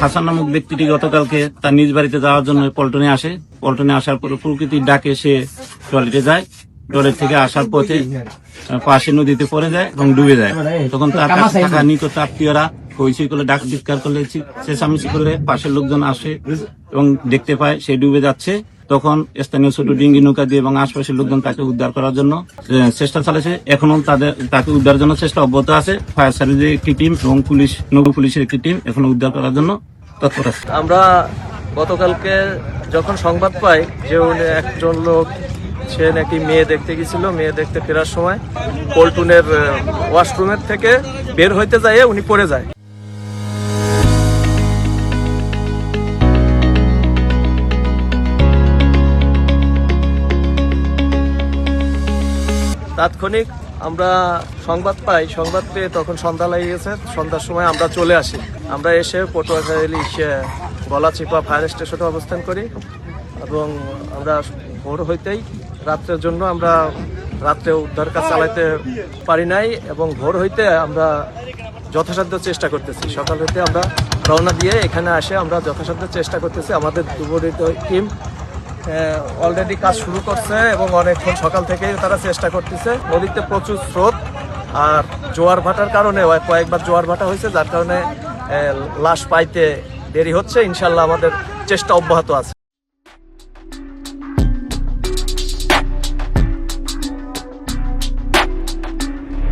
হাসান নামক ব্যক্তিটি গতকালকে তার নিজ বাড়িতে যাওয়ার জন্য পল্টনে আসে। পল্টনে আসার পরে প্রকৃতির ডাকে সে টয়লেটে যায়। টয়লেট থেকে আসার পথে পাশে নদীতে পড়ে যায় এবং ডুবে যায়। তখন তার কাছে থাকা নিকট আত্মীয়রা হইচই করলে, ডাক চিৎকার করলে, চেঁচামেচি করলে পাশের লোকজন আসে এবং দেখতে পায় সে ডুবে যাচ্ছে। তখন স্থানীয় ছোট ডিঙ্গি নৌকা দিয়ে এবং আশপাশের লোকজন তাকে উদ্ধার করার জন্য চেষ্টা চালাচ্ছে। এখনো তাকে উদ্ধারের জন্য চেষ্টা অব্যাহত আছে। ফায়ার সার্ভিসের একটি টিম এবং নৌ পুলিশের একটি টিম এখনো উদ্ধার করার জন্য তৎপর আছে। আমরা গতকালকে যখন সংবাদ পাই যে একজন লোক সে নাকি মেয়ে দেখতে গেছিল, মেয়ে দেখতে ফেরার সময় পল্টনের ওয়াশরুমের থেকে বের হইতে যায় উনি পড়ে যায়। তাৎক্ষণিক আমরা সংবাদ পাই, সংবাদ পেয়ে তখন সন্ধ্যা লেগে গেছে। সন্ধ্যার সময় আমরা চলে আসি। আমরা এসে পটুয়াখালী গলাচিপা ফায়ার স্টেশনে অবস্থান করি এবং আমরা ভোর হইতেই রাত্রের জন্য আমরা রাত্রে উদ্ধার কাজ চালাইতে পারি নাই এবং ভোর হইতে আমরা যথাসাধ্য চেষ্টা করতেছি। সকাল হইতে আমরা রওনা দিয়ে এখানে আসে আমরা যথাসাধ্য চেষ্টা করতেছি। আমাদের দুপুরিত টিম অলরেডি কাজ শুরু করছে এবং অনেকক্ষণ সকাল থেকেই তারা চেষ্টা করতেছে। নদীতে প্রচুর স্রোত আর জোয়ার ভাটার কারণে কয়েকবার জোয়ার ভাটা হয়েছে, যার কারণে লাশ পাইতে দেরি হচ্ছে। ইনশাল্লাহ আমাদের চেষ্টা অব্যাহত আছে।